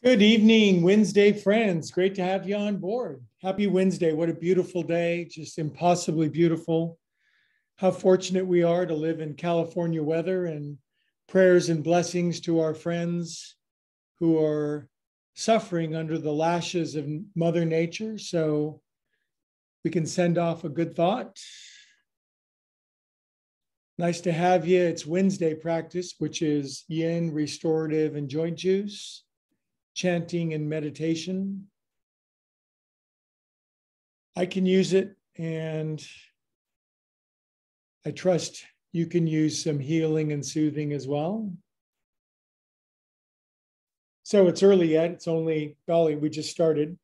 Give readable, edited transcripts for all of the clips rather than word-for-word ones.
Good evening, Wednesday friends. Great to have you on board. Happy Wednesday. What a beautiful day, just impossibly beautiful. How fortunate we are to live in California weather, and prayers and blessings to our friends who are suffering under the lashes of Mother Nature. So we can send off a good thought. Nice to have you. It's Wednesday practice, which is Yin Restorative and Joint Juice, chanting and meditation. I can use it, and I trust you can use some healing and soothing as well. So it's early yet. It's only, golly, we just started.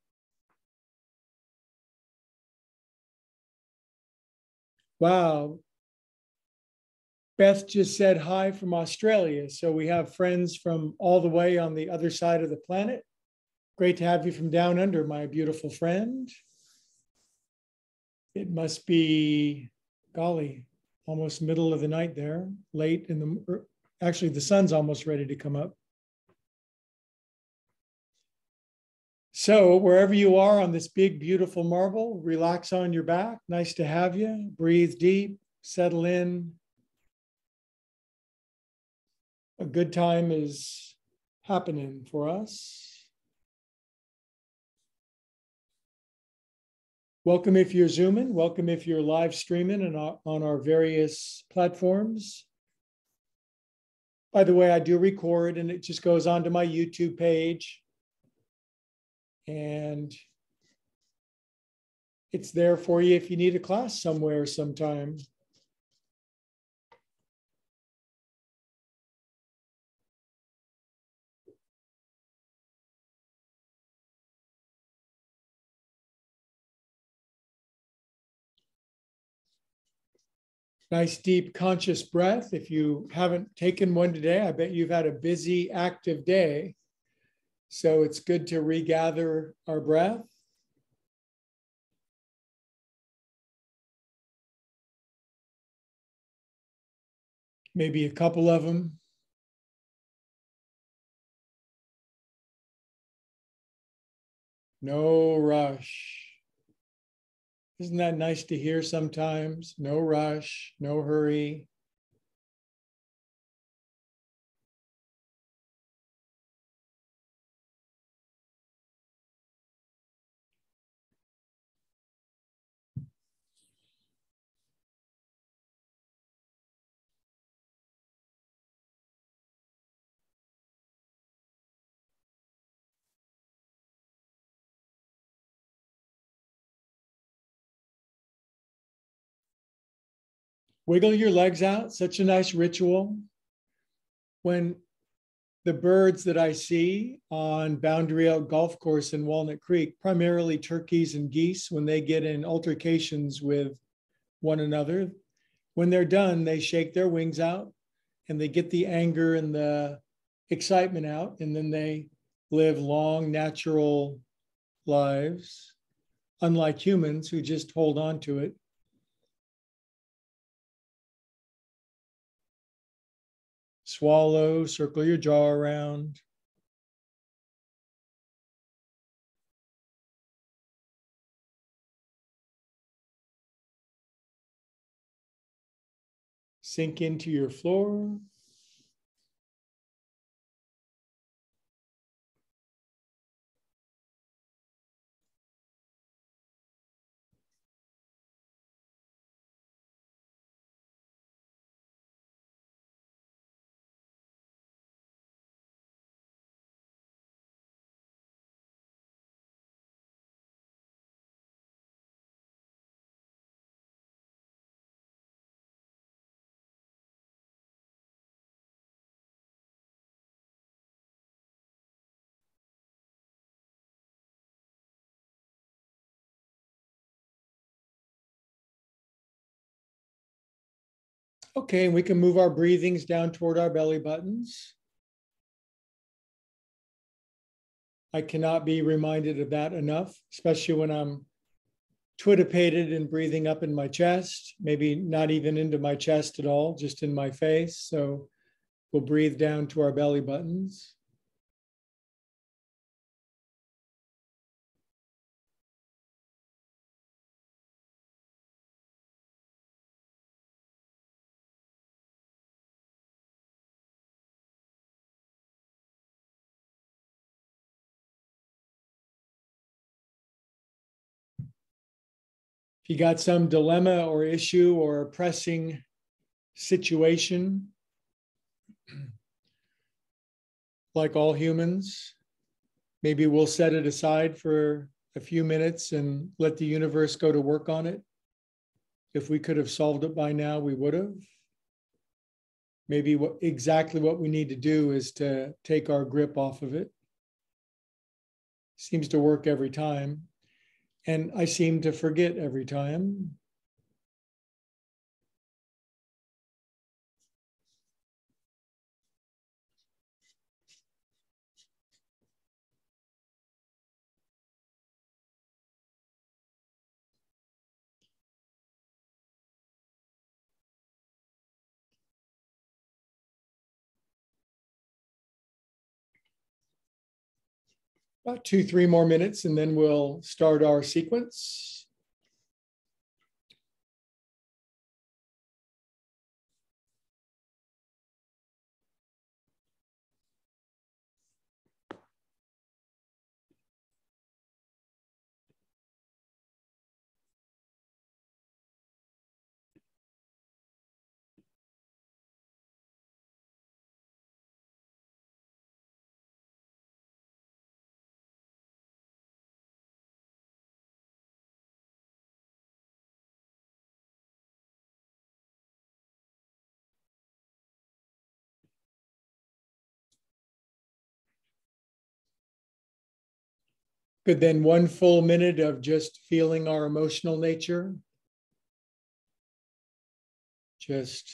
Wow. Beth just said hi from Australia. So we have friends from all the way on the other side of the planet. Great to have you from down under, my beautiful friend. It must be, golly, almost middle of the night there, late in the, actually the sun's almost ready to come up. So wherever you are on this big, beautiful marble, relax on your back. Nice to have you. Breathe deep, settle in. A good time is happening for us. Welcome if you're Zooming. Welcome if you're live streaming and on our various platforms. By the way, I do record, and it just goes onto my YouTube page. And it's there for you if you need a class somewhere sometime. Nice, deep, conscious breath. If you haven't taken one today, I bet you've had a busy, active day. So it's good to regather our breath. Maybe a couple of them. No rush. Isn't that nice to hear sometimes? No rush, no hurry. Wiggle your legs out, such a nice ritual. When the birds that I see on Boundary Out Golf Course in Walnut Creek, primarily turkeys and geese, when they get in altercations with one another, when they're done, they shake their wings out and they get the anger and the excitement out, and then they live long, natural lives, unlike humans who just hold on to it. Swallow, circle your jaw around. Sink into your floor. Okay, we can move our breathings down toward our belly buttons. I cannot be reminded of that enough, especially when I'm twitipated and breathing up in my chest, maybe not even into my chest at all, just in my face. So we'll breathe down to our belly buttons. If you got some dilemma or issue or a pressing situation, like all humans, maybe we'll set it aside for a few minutes and let the universe go to work on it. If we could have solved it by now, we would have. Maybe exactly what we need to do is to take our grip off of it. Seems to work every time. And I seem to forget every time. About 2-3 more minutes, and then we'll start our sequence. Good, then 1 full minute of just feeling our emotional nature. Just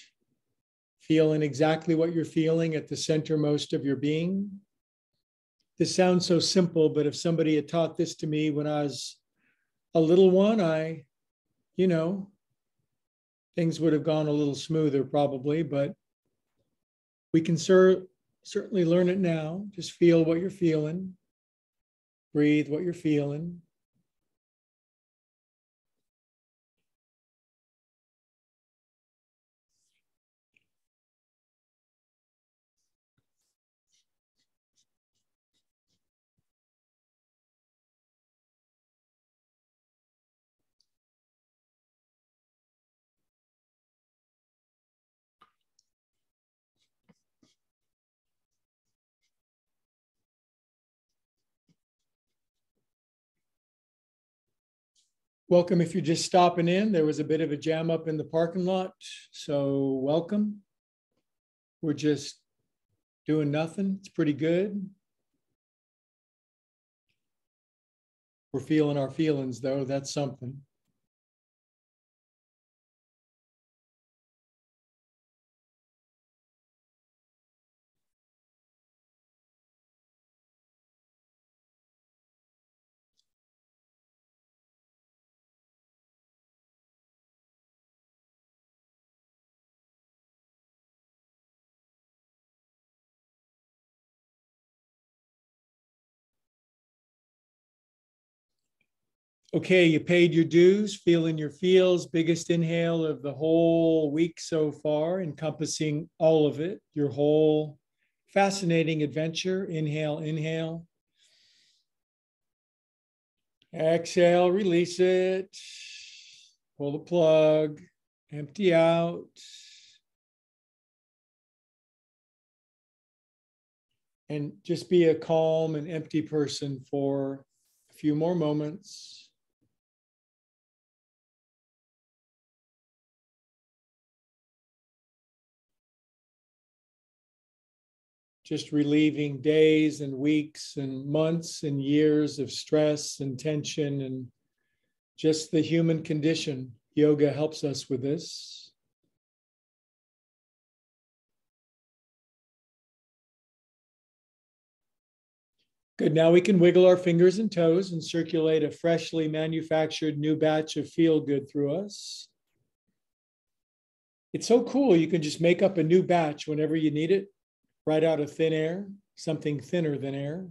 feeling exactly what you're feeling at the centermost of your being. This sounds so simple, but if somebody had taught this to me when I was a little one, things would have gone a little smoother probably, but we can certainly learn it now. Just feel what you're feeling. Breathe what you're feeling. Welcome if you're just stopping in. There was a bit of a jam up in the parking lot, so welcome. We're just doing nothing. It's pretty good. We're feeling our feelings, though. That's something. Okay, you paid your dues, feeling your feels, biggest inhale of the whole week so far, encompassing all of it, your whole fascinating adventure. Inhale, inhale. Exhale, release it. Pull the plug, empty out. And just be a calm and empty person for a few more moments. Just relieving days and weeks and months and years of stress and tension and just the human condition. Yoga helps us with this. Good, now we can wiggle our fingers and toes and circulate a freshly manufactured new batch of feel good through us. It's so cool, you can just make up a new batch whenever you need it. Right out of thin air, something thinner than air.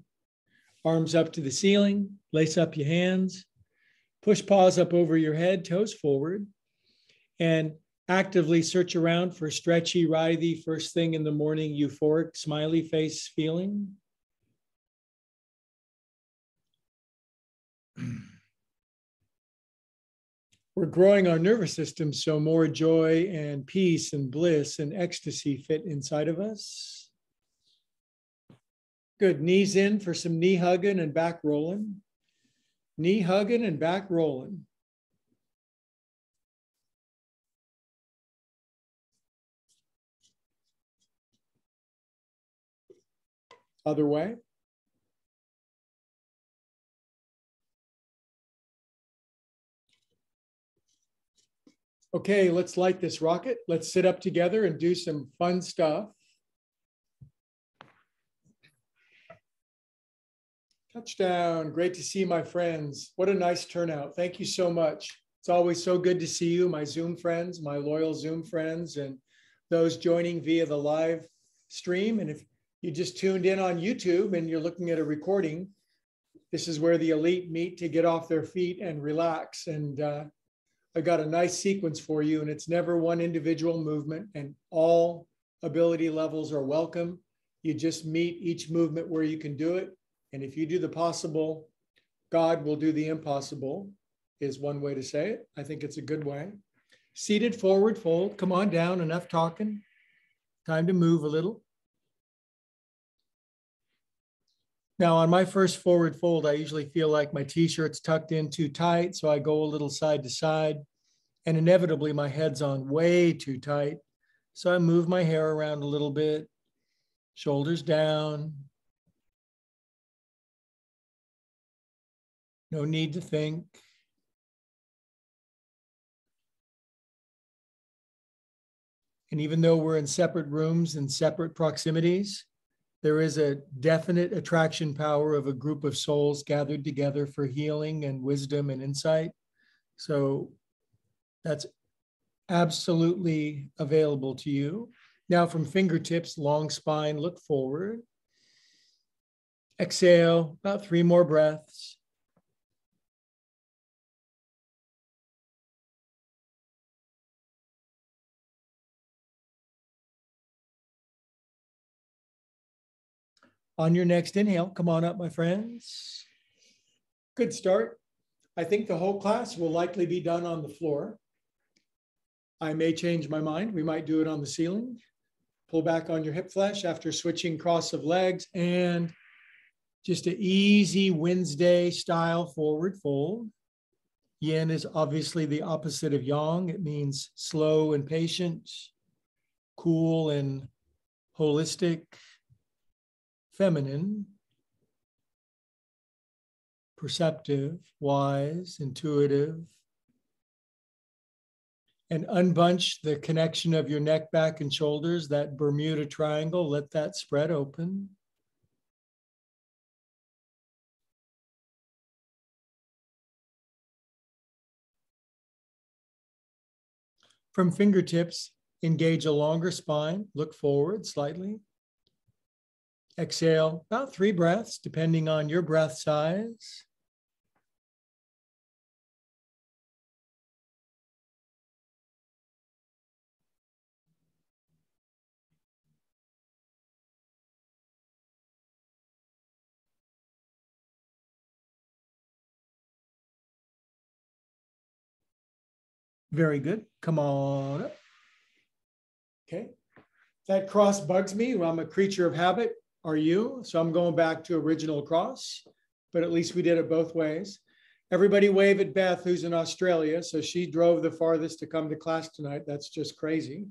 Arms up to the ceiling, lace up your hands, push paws up over your head, toes forward, and actively search around for stretchy, writhy, first thing in the morning, euphoric, smiley face feeling. We're growing our nervous system so more joy and peace and bliss and ecstasy fit inside of us. Good. Knees in for some knee hugging and back rolling. Knee hugging and back rolling. Other way. Okay, let's light this rocket. Let's sit up together and do some fun stuff. Touchdown. Great to see my friends. What a nice turnout. Thank you so much. It's always so good to see you, my Zoom friends, my loyal Zoom friends, and those joining via the live stream. And if you just tuned in on YouTube and you're looking at a recording, this is where the elite meet to get off their feet and relax. And I got a nice sequence for you, and it's never one individual movement, and all ability levels are welcome. You just meet each movement where you can do it. And if you do the possible, God will do the impossible, is one way to say it. I think it's a good way. Seated forward fold. Come on down, enough talking. Time to move a little. Now, on my first forward fold, I usually feel like my t-shirt's tucked in too tight, so I go a little side to side, and inevitably my head's on way too tight. So I move my hair around a little bit, shoulders down. No need to think. And even though we're in separate rooms and separate proximities, there is a definite attraction power of a group of souls gathered together for healing and wisdom and insight. So that's absolutely available to you. Now from fingertips, long spine, look forward. Exhale, about 3 more breaths. On your next inhale, come on up, my friends. Good start. I think the whole class will likely be done on the floor. I may change my mind. We might do it on the ceiling. Pull back on your hip flesh after switching cross of legs, and just an easy Wednesday style forward fold. Yin is obviously the opposite of yang. It means slow and patient, cool and holistic, feminine, perceptive, wise, intuitive. And unbunch the connection of your neck, back, and shoulders, that Bermuda Triangle. Let that spread open. From fingertips, engage a longer spine. Look forward slightly. Exhale, about 3 breaths, depending on your breath size. Very good. Come on up. Okay. That cross bugs me. Well, I'm a creature of habit. Are you? So I'm going back to original cross, but at least we did it both ways. Everybody wave at Beth, who's in Australia. So she drove the farthest to come to class tonight. That's just crazy.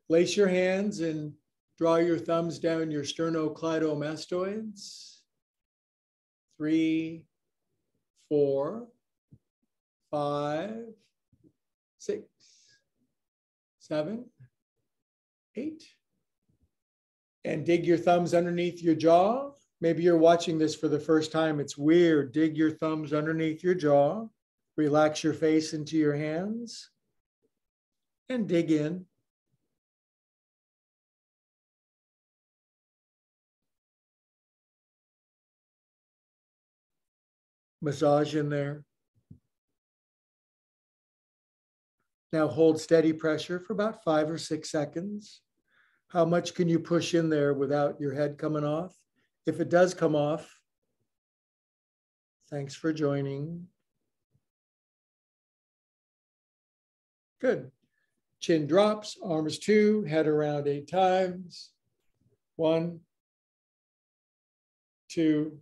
Lace your hands and draw your thumbs down your sternocleidomastoids. 3, 4, 5, 6, 7, 8. And dig your thumbs underneath your jaw. Maybe you're watching this for the first time. It's weird. Dig your thumbs underneath your jaw. Relax your face into your hands. And dig in. Massage in there. Now hold steady pressure for about 5 or 6 seconds. How much can you push in there without your head coming off? If it does come off, thanks for joining. Good. Chin drops, arms 2, head around 8 times. 1, 2,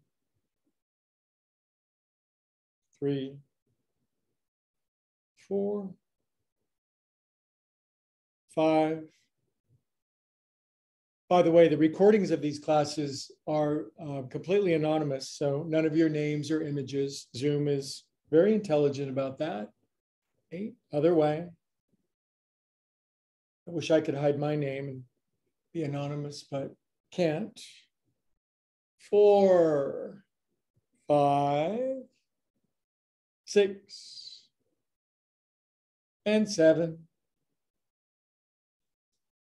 3, 4, 5. By the way, the recordings of these classes are completely anonymous, so none of your names or images. Zoom is very intelligent about that. 8, other way. I wish I could hide my name and be anonymous, but can't. 4, 5, 6, and 7.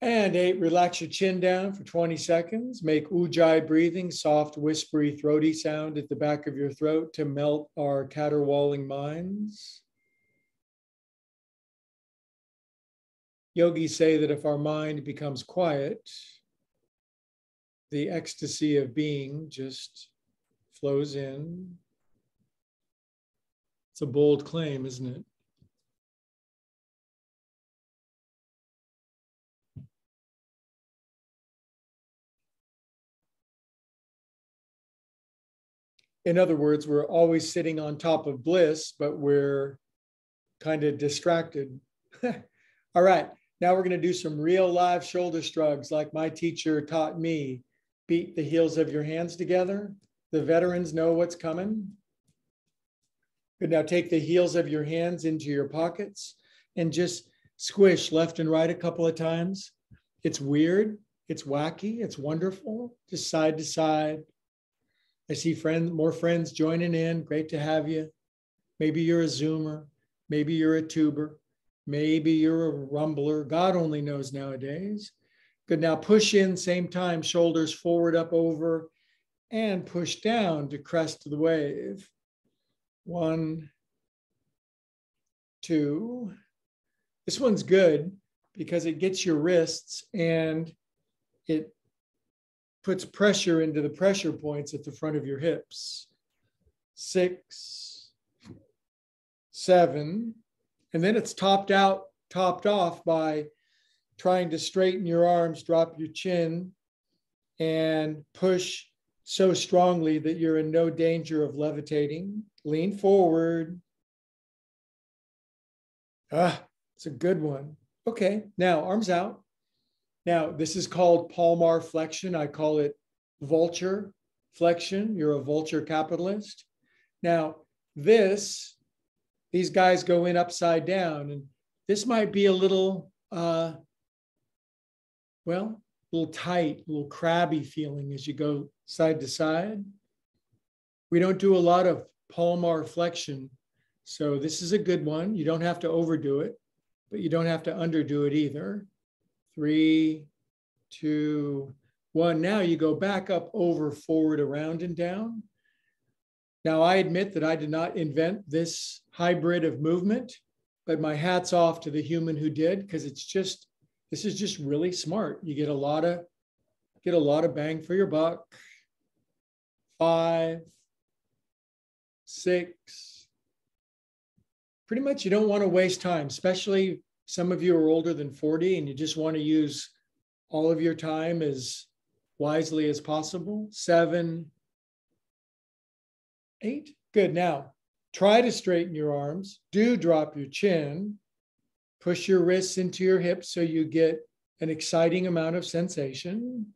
And 8, relax your chin down for 20 seconds. Make ujjayi breathing, soft, whispery, throaty sound at the back of your throat to melt our caterwauling minds. Yogis say that if our mind becomes quiet, the ecstasy of being just flows in. It's a bold claim, isn't it? In other words, we're always sitting on top of bliss, but we're kind of distracted. All right, now we're going to do some real live shoulder shrugs like my teacher taught me. Beat the heels of your hands together. The veterans know what's coming. Good, now take the heels of your hands into your pockets and just squish left and right a couple of times. It's weird, it's wacky, it's wonderful, just side to side. I see more friends joining in. Great to have you. Maybe you're a Zoomer. Maybe you're a tuber. Maybe you're a rumbler. God only knows nowadays. Good. Now push in, same time, shoulders forward, up, over, and push down to crest the wave. 1, 2. This one's good because it gets your wrists and it puts pressure into the pressure points at the front of your hips. 6, 7, and then it's topped off by trying to straighten your arms, drop your chin, and push so strongly that you're in no danger of levitating. Lean forward. It's a good one. Okay, now arms out. Now, this is called Palmar Flexion. I call it vulture flexion. You're a vulture capitalist. Now, these guys go in upside down, and this might be a little, a little tight, a little crabby feeling as you go side to side. We don't do a lot of Palmar Flexion, so this is a good one. You don't have to overdo it, but you don't have to underdo it either. 3, 2, 1. Now you go back up, over, forward, around, and down. Now I admit that I did not invent this hybrid of movement, but my hat's off to the human who did, because this is just really smart. You get a lot of bang for your buck. 5, 6. Pretty much you don't want to waste time, especially some of you are older than 40 and you just want to use all of your time as wisely as possible. 7, 8. Good. Now, try to straighten your arms. Do drop your chin. Push your wrists into your hips so you get an exciting amount of sensation.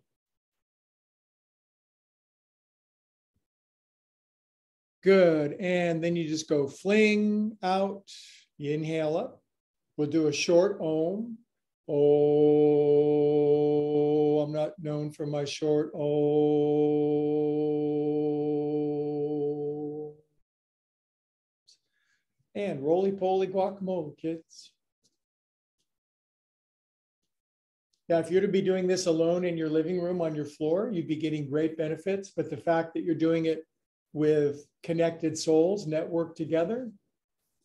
Good. And then you just go fling out. You inhale up. We'll do a short Om. Oh, I'm not known for my short Om. And roly-poly guacamole, kids. Now, if you're to be doing this alone in your living room on your floor, you'd be getting great benefits. But the fact that you're doing it with connected souls networked together,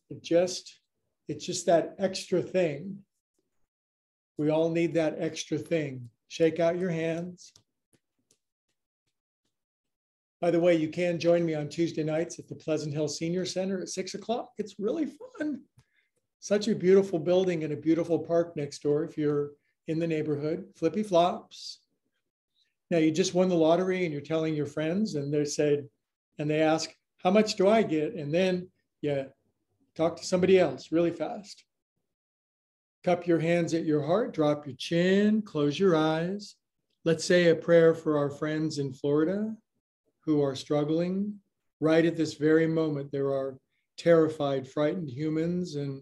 it's just that extra thing. We all need that extra thing. Shake out your hands. By the way, you can join me on Tuesday nights at the Pleasant Hill Senior Center at 6 o'clock. It's really fun. Such a beautiful building and a beautiful park next door if you're in the neighborhood. Flippy flops. Now you just won the lottery and you're telling your friends and they ask, how much do I get? And then you talk to somebody else really fast. Cup your hands at your heart, drop your chin, close your eyes. Let's say a prayer for our friends in Florida who are struggling. Right at this very moment, there are terrified, frightened humans, and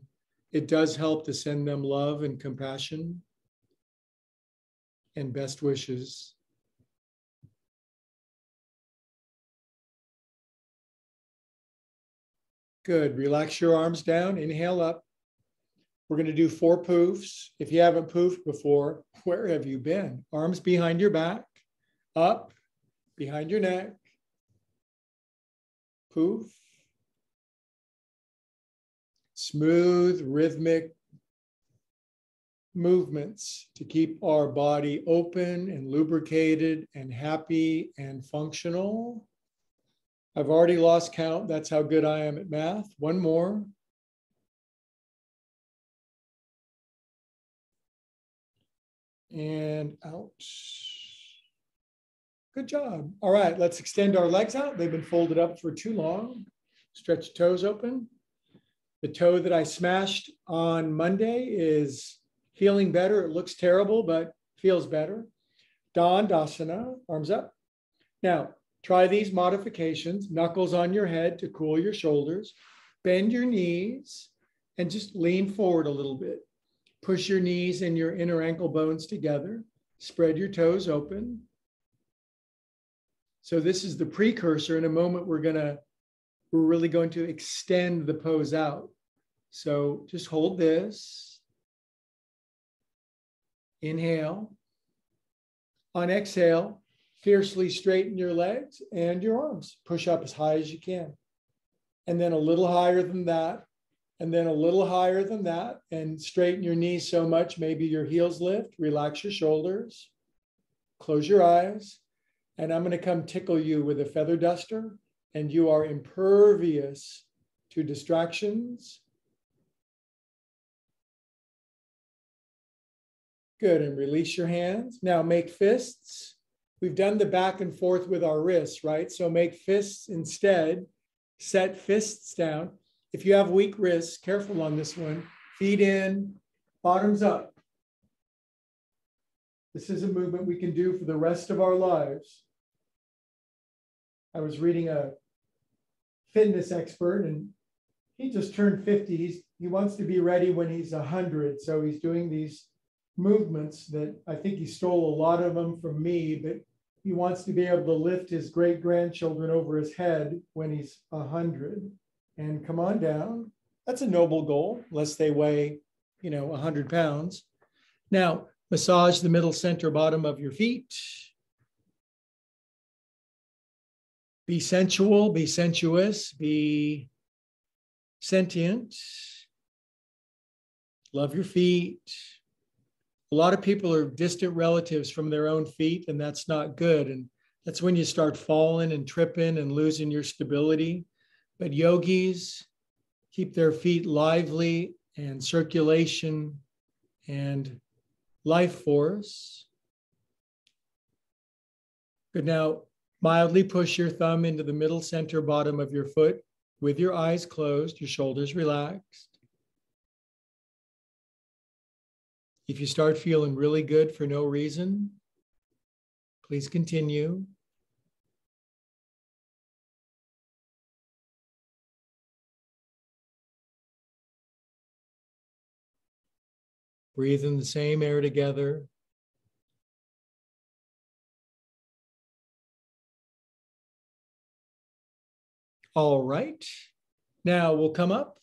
it does help to send them love and compassion and best wishes. Good. Relax your arms down. Inhale up. We're going to do 4 poofs. If you haven't poofed before, where have you been? Arms behind your back, up, behind your neck. Poof. Smooth, rhythmic movements to keep our body open and lubricated and happy and functional. I've already lost count. That's how good I am at math. 1 more. And out. Good job. All right, let's extend our legs out. They've been folded up for too long. Stretch toes open. The toe that I smashed on Monday is feeling better. It looks terrible, but feels better. Dandasana, arms up. Now, try these modifications. Knuckles on your head to cool your shoulders. Bend your knees and just lean forward a little bit. Push your knees and your inner ankle bones together. Spread your toes open. So this is the precursor. In a moment, we're really going to extend the pose out. So just hold this. Inhale. On exhale, fiercely straighten your legs and your arms. Push up as high as you can. And then a little higher than that. And then a little higher than that. And straighten your knees so much, maybe your heels lift. Relax your shoulders. Close your eyes. And I'm going to come tickle you with a feather duster. And you are impervious to distractions. Good. And release your hands. Now make fists. We've done the back and forth with our wrists, right? So make fists instead. Set fists down. If you have weak wrists, careful on this one. Feet in, bottoms up. This is a movement we can do for the rest of our lives. I was reading a fitness expert and he just turned 50. He wants to be ready when he's 100. So he's doing these movements that I think he stole a lot of them from me, but he wants to be able to lift his great-grandchildren over his head when he's 100. And come on down. That's a noble goal, unless they weigh, 100 pounds. Now, massage the middle center bottom of your feet. Be sensual, be sensuous, be sentient. Love your feet. A lot of people are distant relatives from their own feet, and that's not good. And that's when you start falling and tripping and losing your stability. But yogis keep their feet lively and circulation and life force. Good. Now, mildly push your thumb into the middle center bottom of your foot with your eyes closed, your shoulders relaxed. If you start feeling really good for no reason, please continue. Breathe in the same air together. All right. Now we'll come up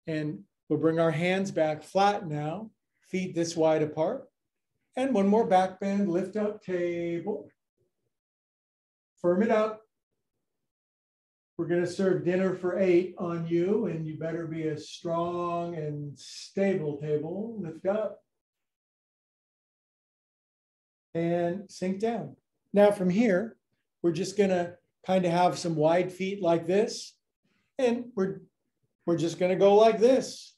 and we'll bring our hands back flat now, feet this wide apart. And one more back bend, lift up, table. Firm it up. We're going to serve dinner for 8 on you, and you better be a strong and stable table. Lift up and sink down. Now from here, we're just going to kind of have some wide feet like this, and we're just going to go like this.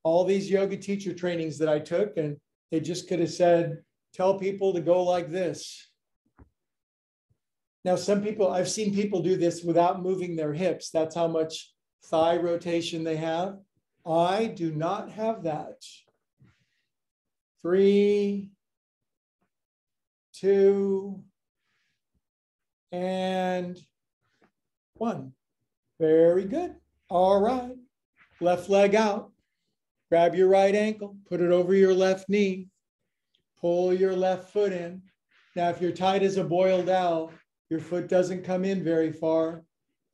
all these yoga teacher trainings that I took, and they just could have said, tell people to go like this. Now, some people, I've seen people do this without moving their hips. That's how much thigh rotation they have. I do not have that. 3, 2, and 1. Very good. All right. Left leg out. Grab your right ankle, put it over your left knee, pull your left foot in. Now, if you're tight as a boiled owl, your foot doesn't come in very far.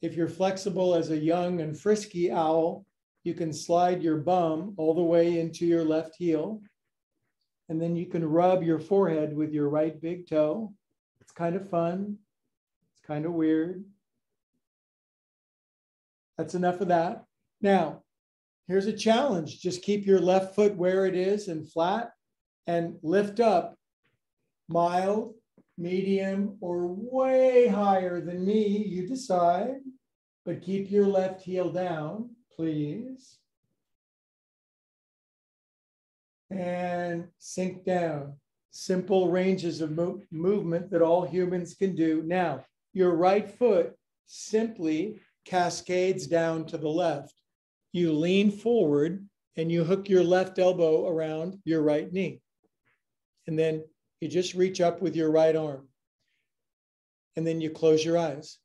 If you're flexible as a young and frisky owl, you can slide your bum all the way into your left heel. And then you can rub your forehead with your right big toe. It's kind of fun. It's kind of weird. That's enough of that. Now, here's a challenge. Just keep your left foot where it is and flat, and lift up mild, medium, or way higher than me. You decide, but keep your left heel down, please. And sink down. Simple ranges of movement that all humans can do. Now, your right foot simply cascades down to the left. You lean forward and you hook your left elbow around your right knee. And then you just reach up with your right arm. And then you close your eyes.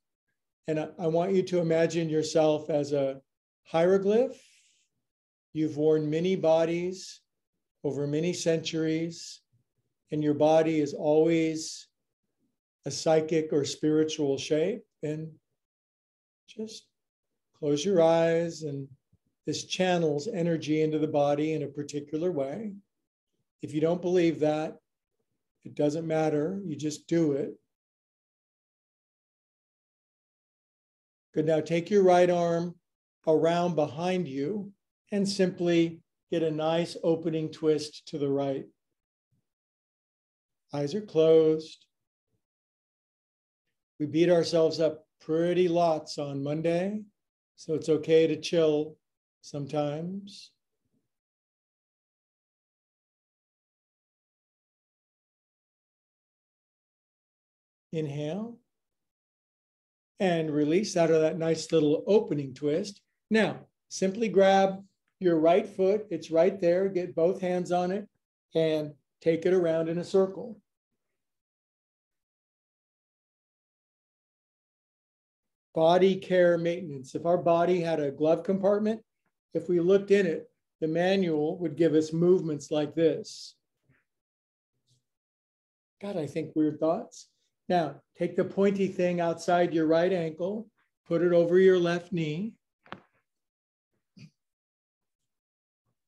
And I want you to imagine yourself as a hieroglyph. You've worn many bodies over many centuries, and your body is always a psychic or spiritual shape. And just close your eyes, and this channels energy into the body in a particular way. If you don't believe that, it doesn't matter. You just do it. Good. Now take your right arm around behind you and simply get a nice opening twist to the right. Eyes are closed. We beat ourselves up pretty lots on Monday, so it's okay to chill sometimes. Inhale and release out of that nice little opening twist. Now, simply grab your right foot. It's right there. Get both hands on it and take it around in a circle. Body care maintenance. If our body had a glove compartment, if we looked in it, the manual would give us movements like this. God, I think weird thoughts. Now, take the pointy thing outside your right ankle, put it over your left knee.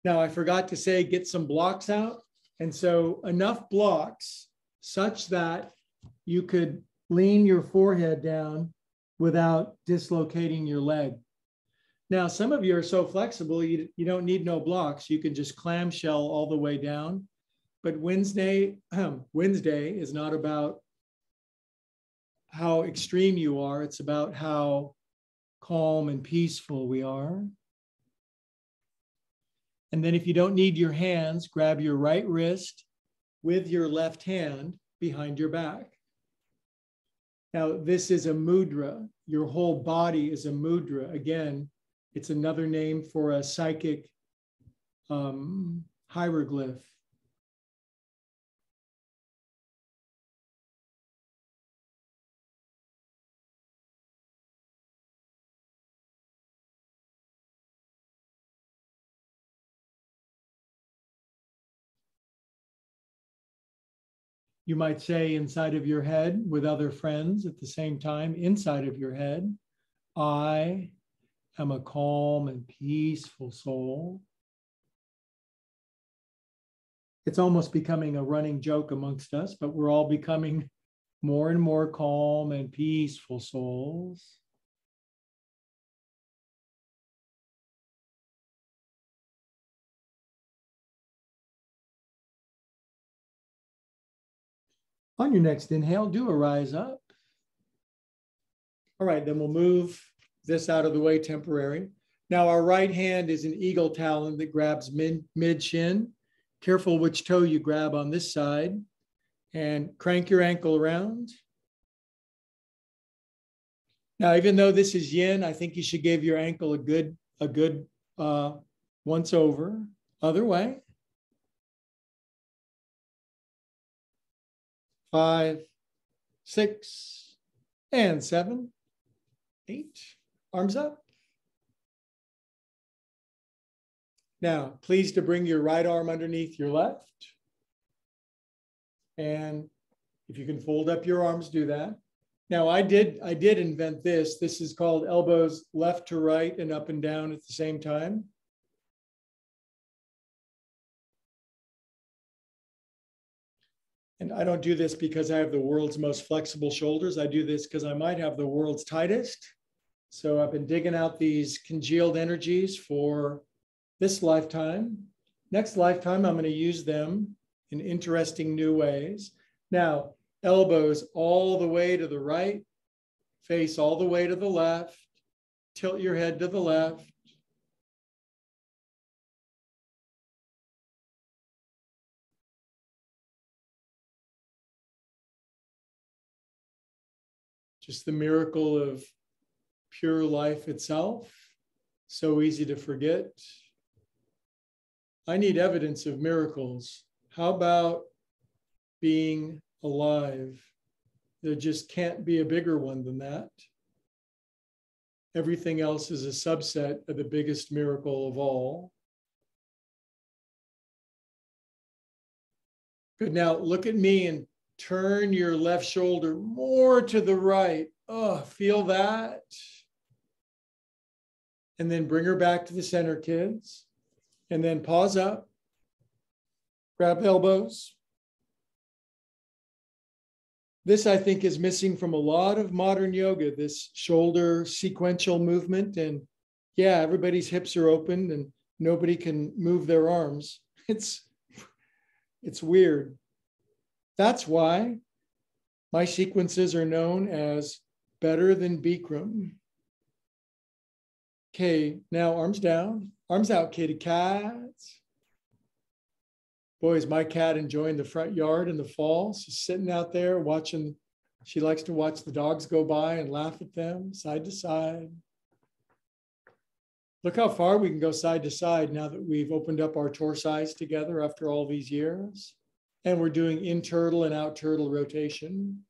Now, I forgot to say, get some blocks out. And so enough blocks such that you could lean your forehead down without dislocating your leg. Now, some of you are so flexible, you don't need no blocks. You can just clamshell all the way down. But Wednesday is not about how extreme you are. It's about how calm and peaceful we are. And then if you don't need your hands, grab your right wrist with your left hand behind your back. Now, this is a mudra. Your whole body is a mudra. Again, it's another name for a psychic hieroglyph. You might say inside of your head with other friends at the same time, inside of your head, I am a calm and peaceful soul. It's almost becoming a running joke amongst us, but we're all becoming more and more calm and peaceful souls. On your next inhale, do a rise up. All right, then we'll move this out of the way temporary. Now our right hand is an eagle talon that grabs mid shin. Careful which toe you grab on this side, and crank your ankle around. Now, even though this is yin, I think you should give your ankle a good once over. Other way. 5, 6, and 7, 8. Arms up. Now, please to bring your right arm underneath your left. And if you can fold up your arms, do that. Now, I did invent this. This is called elbows left to right and up and down at the same time. And I don't do this because I have the world's most flexible shoulders. I do this because I might have the world's tightest. So I've been digging out these congealed energies for this lifetime. Next lifetime, I'm going to use them in interesting new ways. Now, elbows all the way to the right, face all the way to the left, tilt your head to the left. Just the miracle of pure life itself. So easy to forget. I need evidence of miracles. How about being alive? There just can't be a bigger one than that. Everything else is a subset of the biggest miracle of all. Good. Now look at me and turn your left shoulder more to the right. Oh, feel that? And then bring her back to the center, kids. And then pause up. Grab elbows. This, I think, is missing from a lot of modern yoga, this shoulder sequential movement. And yeah, everybody's hips are open and nobody can move their arms. It's weird. That's why my sequences are known as better than Bikram. Okay, now arms down, arms out, kitty cats. Boy, is my cat enjoying the front yard in the fall. She's sitting out there watching. She likes to watch the dogs go by and laugh at them side to side. Look how far we can go side to side now that we've opened up our torsi together after all these years. And we're doing in turtle and out turtle rotation.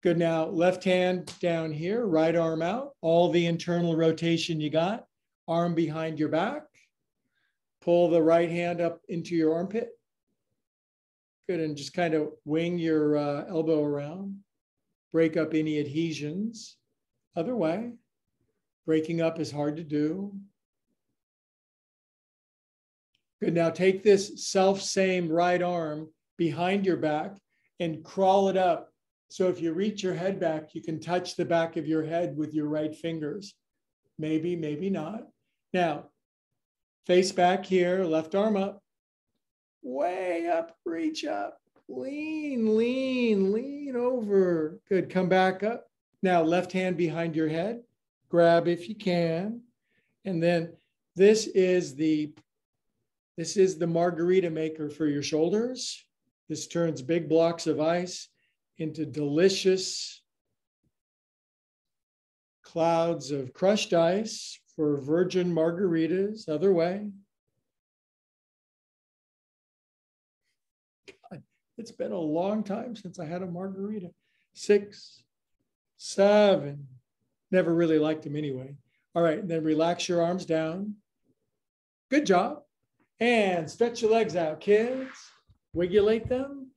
Good. Now, left hand down here, right arm out, all the internal rotation you got, arm behind your back. Pull the right hand up into your armpit. Good. And just kind of wing your elbow around. Break up any adhesions. Other way. Breaking up is hard to do. Good. Now take this self-same right arm behind your back and crawl it up. So if you reach your head back, you can touch the back of your head with your right fingers. Maybe, maybe not. Now, face back here, left arm up. Way up, reach up. Lean, lean, lean over. Good. Come back up. Now, left hand behind your head. Grab if you can. And then this is the margarita maker for your shoulders. This turns big blocks of ice into delicious clouds of crushed ice for virgin margaritas. Other way. God, it's been a long time since I had a margarita. 6, 7. Never really liked them anyway. All right, then relax your arms down. Good job. And stretch your legs out, kids. Wigulate them.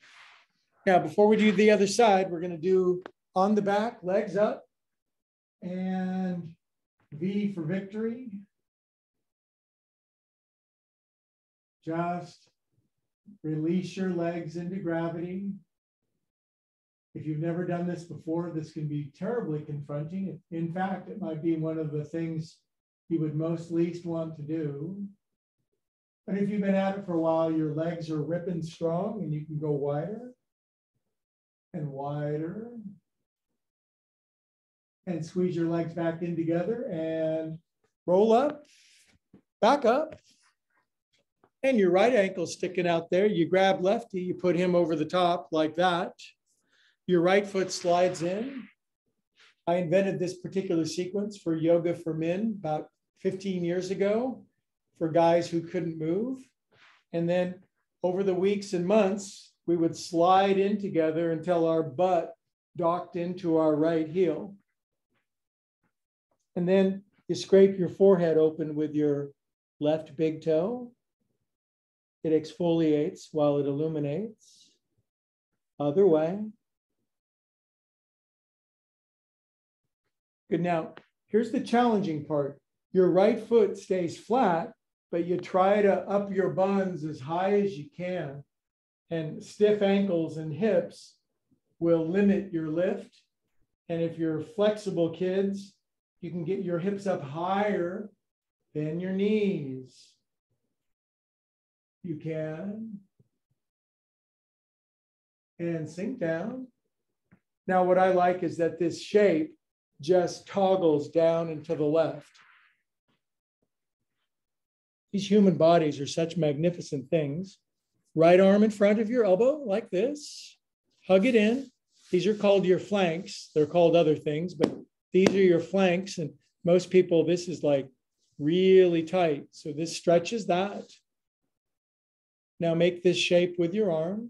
Now, before we do the other side, we're going to do on the back, legs up, and V for victory. Just release your legs into gravity. If you've never done this before, this can be terribly confronting. In fact, it might be one of the things you would most least want to do. But if you've been at it for a while, your legs are ripping strong and you can go wider and wider. And squeeze your legs back in together and roll up, back up, and your right ankle sticking out there. You grab lefty, you put him over the top like that. Your right foot slides in. I invented this particular sequence for yoga for men about 15 years ago for guys who couldn't move. And then over the weeks and months, we would slide in together until our butt docked into our right heel. And then you scrape your forehead open with your left big toe. It exfoliates while it illuminates. Other way. Good. Now, here's the challenging part. Your right foot stays flat, but you try to up your buns as high as you can. And stiff ankles and hips will limit your lift. And if you're flexible kids, you can get your hips up higher than your knees. You can. And sink down. Now, what I like is that this shape just toggles down and to the left. These human bodies are such magnificent things. Right arm in front of your elbow like this. Hug it in. These are called your flanks. They're called other things, but these are your flanks. And most people, this is like really tight. So this stretches that. Now make this shape with your arm.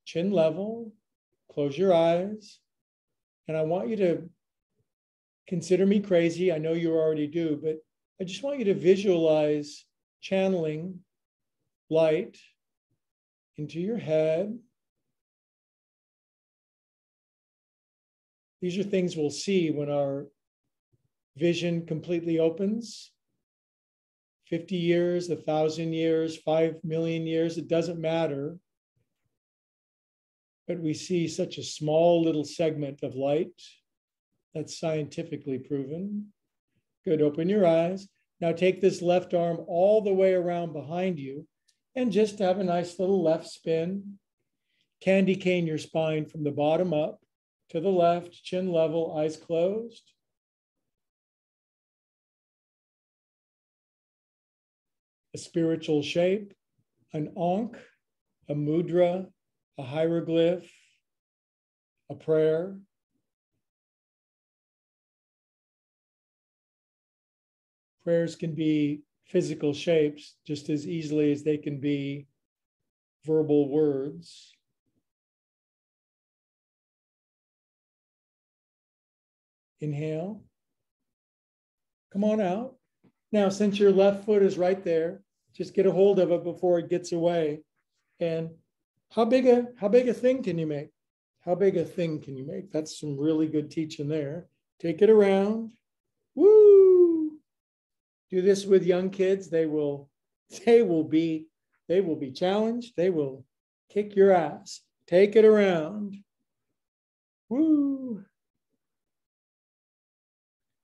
Chin level. Close your eyes. And I want you to consider me crazy. I know you already do, but I just want you to visualize channeling light into your head. These are things we'll see when our vision completely opens. 50 years, 1,000 years, 5 million years, it doesn't matter. But we see such a small little segment of light. That's scientifically proven. Good, open your eyes. Now take this left arm all the way around behind you and just have a nice little left spin. Candy cane your spine from the bottom up to the left, chin level, eyes closed. A spiritual shape, an ankh, a mudra, a hieroglyph, a prayer. Prayers can be physical shapes just as easily as they can be verbal words. Inhale. Come on out. Now, since your left foot is right there, just get a hold of it before it gets away. And how big a thing can you make? How big a thing can you make? That's some really good teaching there. Take it around. Woo! Do this with young kids. They will be challenged. They will kick your ass. Take it around. Woo!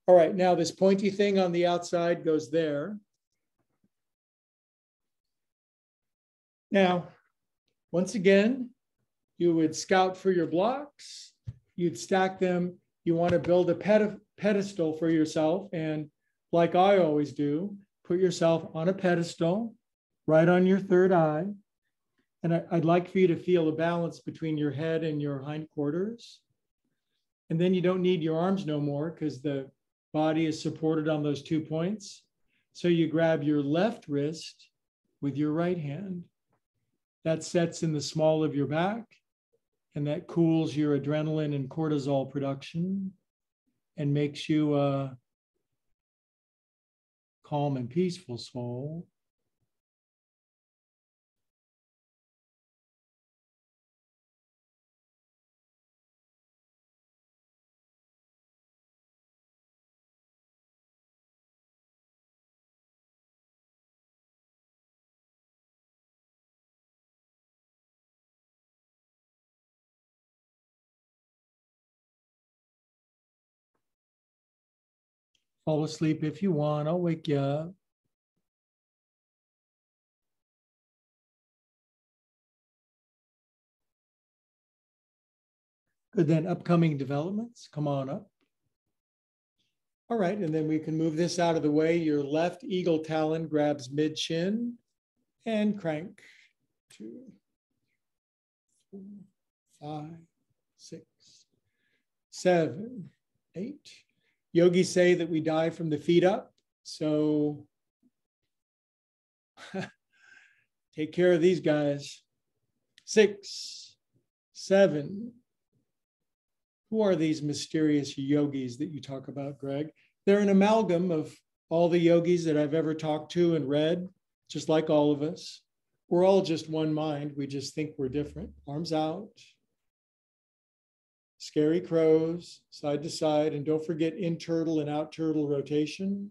All right, now this pointy thing on the outside goes there. Now, once again, you would scout for your blocks. You'd stack them. You want to build a pedestal for yourself. And like I always do, put yourself on a pedestal, right on your third eye. And I'd like for you to feel a balance between your head and your hindquarters. And then you don't need your arms no more because the body is supported on those 2 points. So you grab your left wrist with your right hand. That sets in the small of your back, and that cools your adrenaline and cortisol production and makes you a calm and peaceful soul. Fall asleep if you want. I'll wake you up. Good, then upcoming developments. Come on up. All right, and then we can move this out of the way. Your left eagle talon grabs mid-chin and crank. 2, 4, 5, 6, 7, 8. Yogis say that we die from the feet up, so take care of these guys. 6, 7. Who are these mysterious yogis that you talk about, Greg? They're an amalgam of all the yogis that I've ever talked to and read, just like all of us. We're all just one mind. We just think we're different. Arms out. Scary crows, side to side. And don't forget in turtle and out turtle rotation.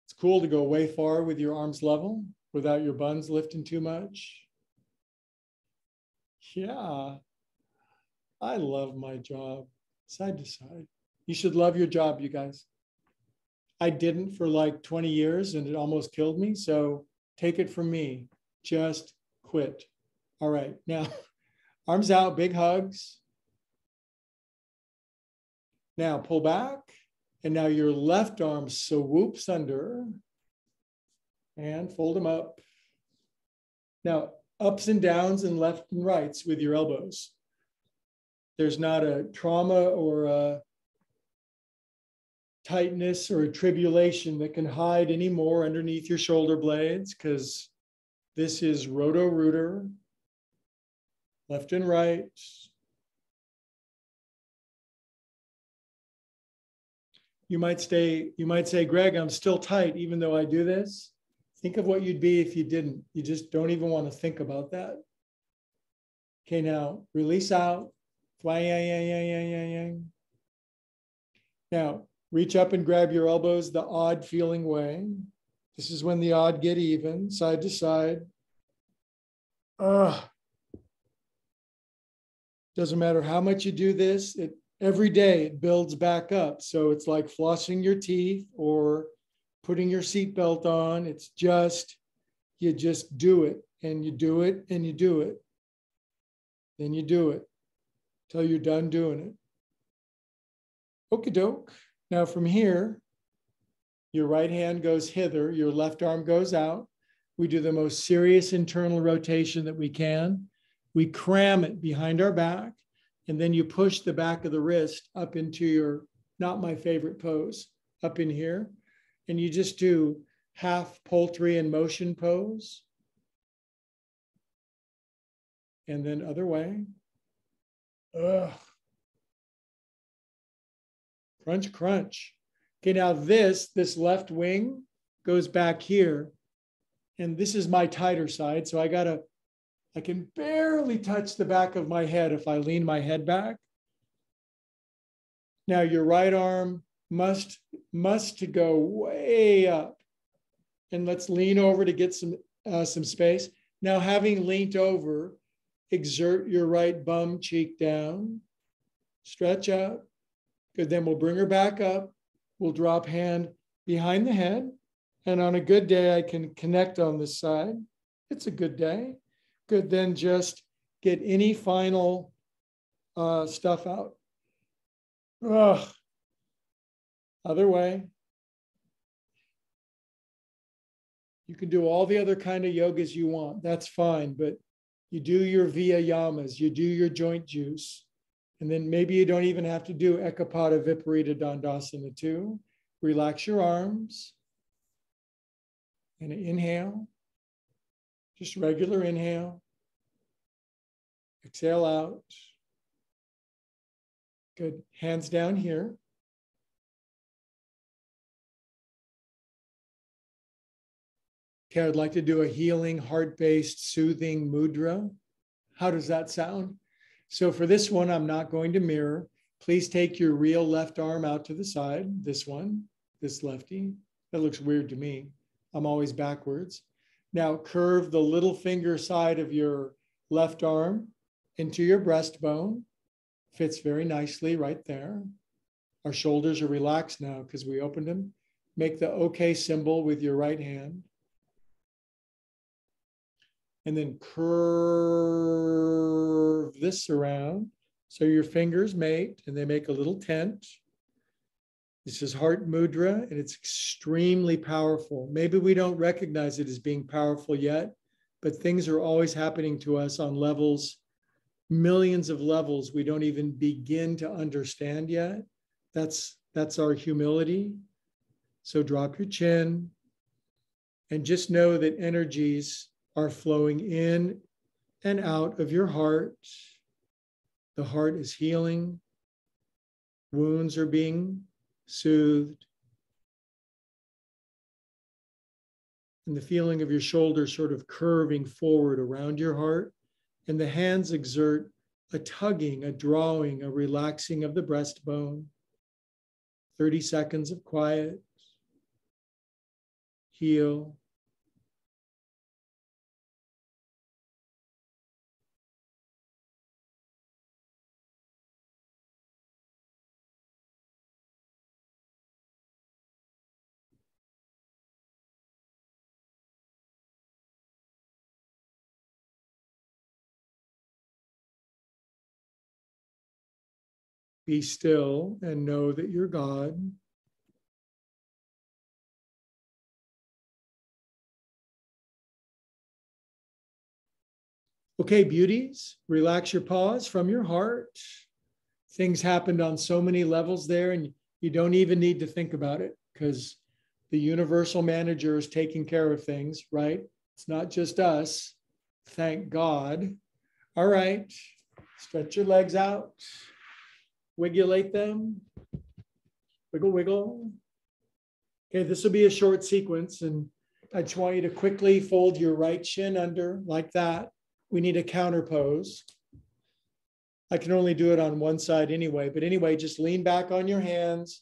It's cool to go way far with your arms level without your buns lifting too much. Yeah, I love my job, side to side. You should love your job, you guys. I didn't for like 20 years and it almost killed me. So take it from me, just quit. All right, now arms out, big hugs. Now pull back. And now your left arm swoops under and fold them up. Now, ups and downs and left and rights with your elbows. There's not a trauma or a tightness or a tribulation that can hide anymore underneath your shoulder blades, because this is roto-rooter, left and right. You might say, Greg, I'm still tight even though I do this. Think of what you'd be if you didn't. You just don't even want to think about that. Okay, now release out. Now reach up and grab your elbows the odd feeling way. This is when the odd get even, side to side. Doesn't matter how much you do this, every day it builds back up. So it's like flossing your teeth or putting your seatbelt on. It's just, you just do it and you do it and you do it. Then you do it till you're done doing it. Okie doke. Now from here, your right hand goes hither, your left arm goes out. We do the most serious internal rotation that we can. We cram it behind our back, and then you push the back of the wrist up into your, not my favorite pose, up in here. And you just do half poultry in motion pose. And then other way. Crunch, crunch. Okay, now this left wing goes back here. And this is my tighter side. So I can barely touch the back of my head if I lean my head back. Now your right arm must go way up. And let's lean over to get some space. Now having leaned over, exert your right bum cheek down. Stretch out. Good, then we'll bring her back up. We'll drop hand behind the head. And on a good day, I can connect on this side. It's a good day. Good, then just get any final stuff out. Other way. You can do all the other kind of yogas you want. That's fine, but you do your Vyayamas, you do your joint juice, and then maybe you don't even have to do Ekapada Viparita Dandasana 2. Relax your arms. And inhale. Just regular inhale. Exhale out. Good. Hands down here. Okay, I'd like to do a healing, heart-based, soothing mudra. How does that sound? So for this one, I'm not going to mirror. Please take your real left arm out to the side. This one, this lefty. That looks weird to me. I'm always backwards. Now curve the little finger side of your left arm into your breastbone. Fits very nicely right there. Our shoulders are relaxed now because we opened them. Make the OK symbol with your right hand. And then curve this around. So your fingers mate and they make a little tent. This is heart mudra, and it's extremely powerful. Maybe we don't recognize it as being powerful yet, but things are always happening to us on levels, millions of levels we don't even begin to understand yet. That's our humility. So drop your chin and just know that energies are flowing in and out of your heart. The heart is healing. Wounds are being soothed. And the feeling of your shoulders sort of curving forward around your heart. And the hands exert a tugging, a drawing, a relaxing of the breastbone. 30 seconds of quiet. Heal. Be still and know that you're God. Okay, beauties, relax your paws from your heart. Things happened on so many levels there, and you don't even need to think about it because the universal manager is taking care of things, right? It's not just us. Thank God. All right, stretch your legs out. Wigulate them. Wiggle, wiggle. Okay, this will be a short sequence, and I just want you to quickly fold your right shin under like that. We need a counter pose. I can only do it on one side anyway, but anyway, just lean back on your hands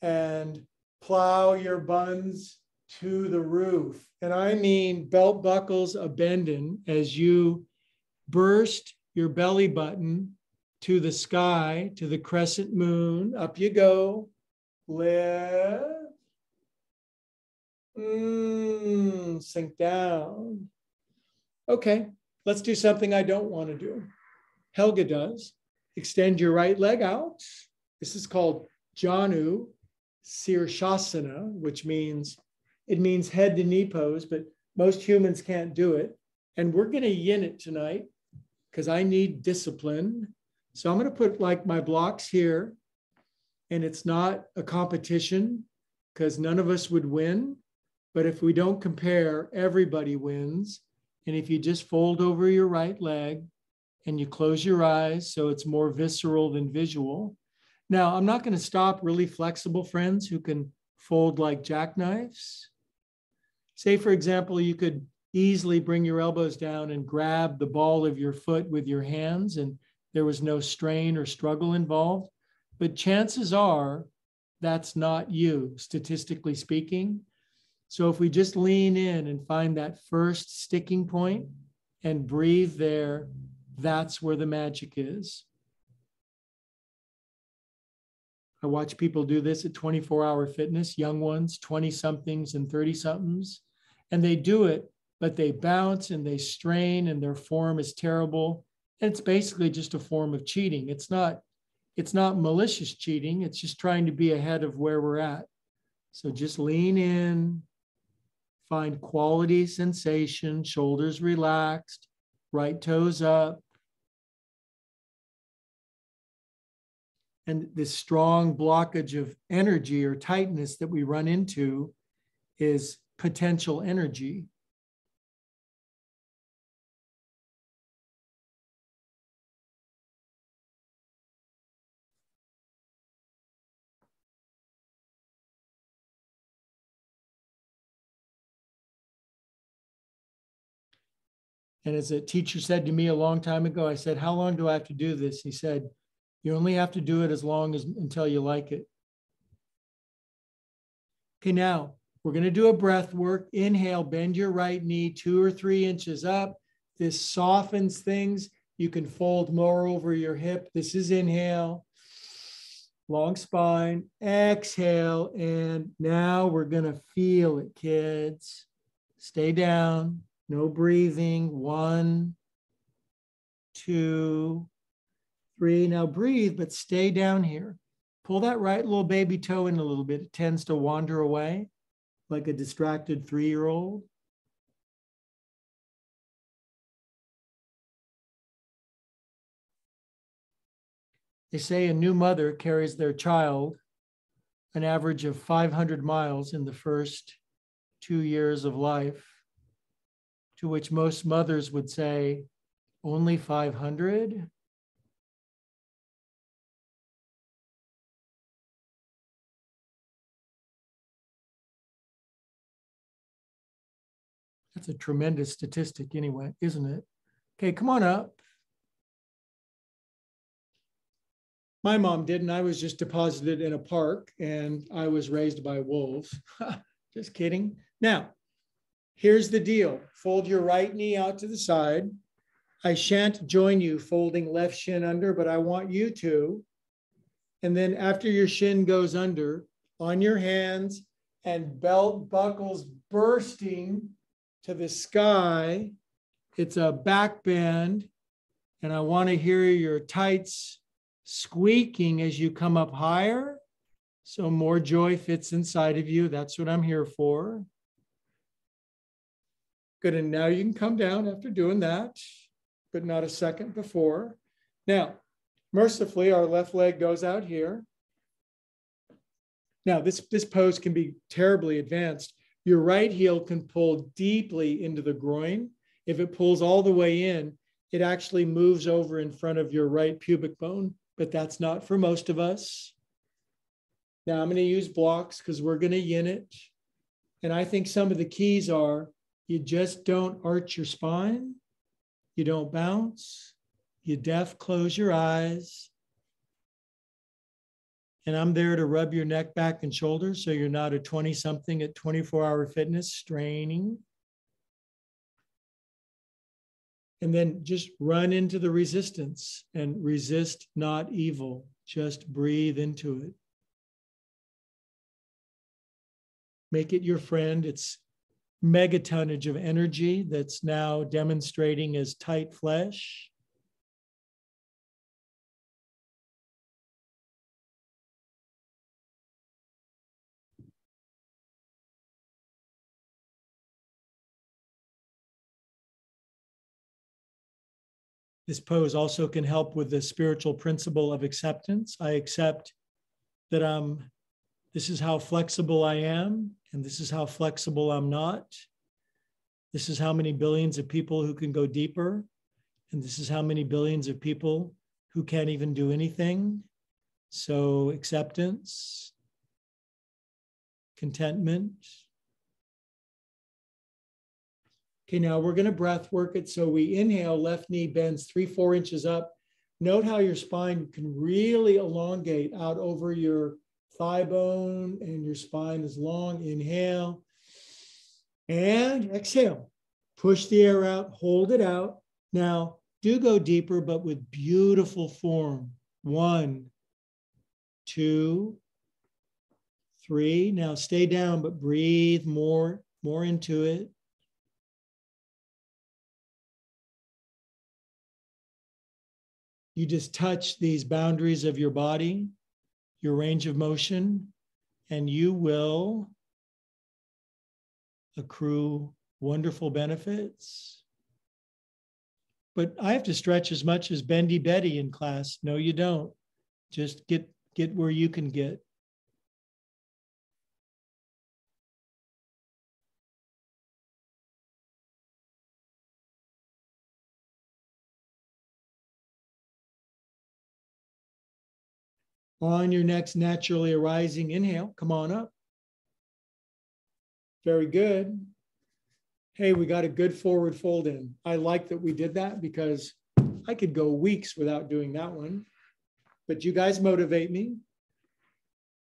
and plow your buns to the roof. And I mean belt buckles abandon as you burst your belly button to the sky, to the crescent moon. Up you go. Lift. Sink down. Okay, let's do something I don't want to do. Helga does. Extend your right leg out. This is called Janu Sirshasana, which means head to knee pose, but most humans can't do it. And we're going to yin it tonight because I need discipline. So I'm going to put like my blocks here, and it's not a competition because none of us would win. But if we don't compare, everybody wins. And if you just fold over your right leg and you close your eyes so it's more visceral than visual. Now, I'm not going to stop really flexible friends who can fold like jackknives. Say, for example, you could easily bring your elbows down and grab the ball of your foot with your hands, and there was no strain or struggle involved. But chances are that's not you, statistically speaking. So if we just lean in and find that first sticking point and breathe there, that's where the magic is. I watch people do this at 24-hour fitness, young ones, 20-somethings and 30-somethings, and they do it, but they bounce and they strain and their form is terrible. And it's basically just a form of cheating. It's not malicious cheating. It's just trying to be ahead of where we're at. So just lean in, find quality sensation, shoulders relaxed, right toes up. And this strong blockage of energy or tightness that we run into is potential energy. And as a teacher said to me a long time ago, I said, how long do I have to do this? He said, you only have to do it as long as until you like it. Okay, now we're going to do a breath work. Inhale, bend your right knee 2 or 3 inches up. This softens things. You can fold more over your hip. This is inhale, long spine, exhale, and now we're going to feel it, kids. Stay down, no breathing. 1, 2, 3. Now breathe, but stay down here. Pull that right little baby toe in a little bit. It tends to wander away like a distracted 3-year-old. They say a new mother carries their child an average of 500 miles in the first 2 years of life, to which most mothers would say, only 500? That's a tremendous statistic anyway, isn't it? Okay, come on up. My mom didn't. I was just deposited in a park and I was raised by wolves. Just kidding. Now, here's the deal. Fold your right knee out to the side. I shan't join you folding left shin under, but I want you to. And then after your shin goes under, on your hands and belt buckles bursting to the sky, it's a back bend. And I want to hear your tights squeaking as you come up higher. So more joy fits inside of you. That's what I'm here for. Good, and now you can come down after doing that, but not a second before. Now, mercifully, our left leg goes out here. Now, this pose can be terribly advanced. Your right heel can pull deeply into the groin. If it pulls all the way in, it actually moves over in front of your right pubic bone, but that's not for most of us. Now I'm going to use blocks because we're going to yin it. And I think some of the keys are you just don't arch your spine. You don't bounce. You close your eyes. And I'm there to rub your neck, back, and shoulders so you're not a 20-something at 24-hour fitness straining. And then just run into the resistance and resist not evil. Just breathe into it. Make it your friend. It's megatonnage of energy that's now demonstrating as tight flesh. This pose also can help with the spiritual principle of acceptance. I accept that this is how flexible I am, and this is how flexible I'm not. This is how many billions of people who can go deeper, and this is how many billions of people who can't even do anything. So acceptance, contentment. Okay, now we're going to breath work it. So we inhale, left knee bends 3-4 inches up. Note how your spine can really elongate out over your thigh bone and your spine is long. Inhale and exhale. Push the air out, hold it out. Now do go deeper, but with beautiful form. 1, 2, 3. Now stay down, but breathe more into it. You just touch these boundaries of your body, your range of motion, and you will accrue wonderful benefits. But I have to stretch as much as Bendy Betty in class. No, you don't. Just get where you can get. On your next naturally arising inhale, come on up. Very good. Hey, we got a good forward fold in. I like that we did that because I could go weeks without doing that one, but you guys motivate me.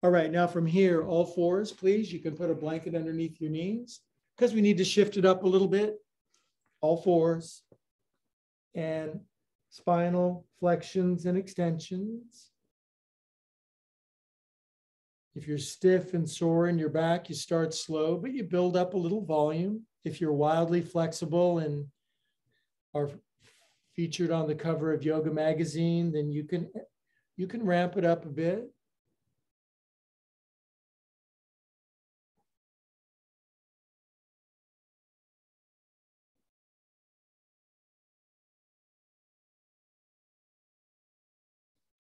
All right, now from here, all fours, please. You can put a blanket underneath your knees because we need to shift it up a little bit. All fours and spinal flexions and extensions. If you're stiff and sore in your back, you start slow, but you build up a little volume. If you're wildly flexible and are featured on the cover of Yoga Magazine, then you can ramp it up a bit.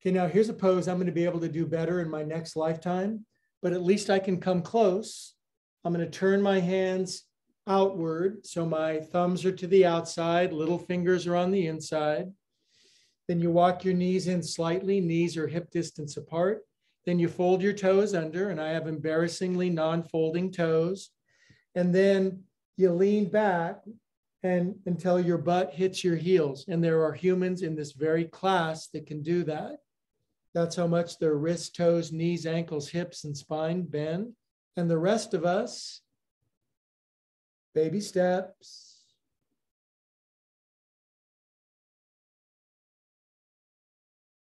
Okay, now here's a pose I'm going to be able to do better in my next lifetime, but at least I can come close. I'm going to turn my hands outward. So my thumbs are to the outside, little fingers are on the inside. Then you walk your knees in slightly, knees are hip distance apart. Then you fold your toes under, and I have embarrassingly non-folding toes. And then you lean back and until your butt hits your heels. And there are humans in this very class that can do that. That's how much their wrists, toes, knees, ankles, hips, and spine bend. And the rest of us, baby steps.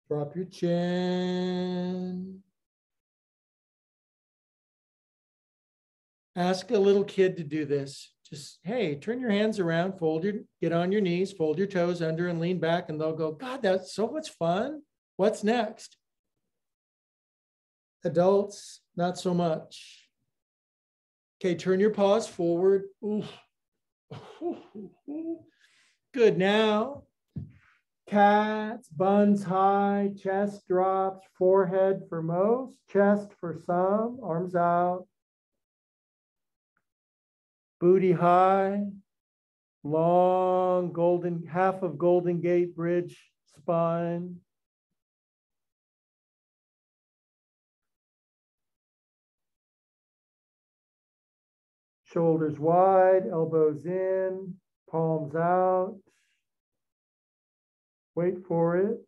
Drop your chin. Ask a little kid to do this. Just, hey, turn your hands around, get on your knees, fold your toes under and lean back, and they'll go, God, that's so much fun. What's next? Adults, not so much. Okay, turn your paws forward. Ooh. Good. Now, cats, buns high, chest drops, forehead for most, chest for some, arms out. Booty high, long golden, half of Golden Gate Bridge spine. Shoulders wide, elbows in, palms out. Wait for it.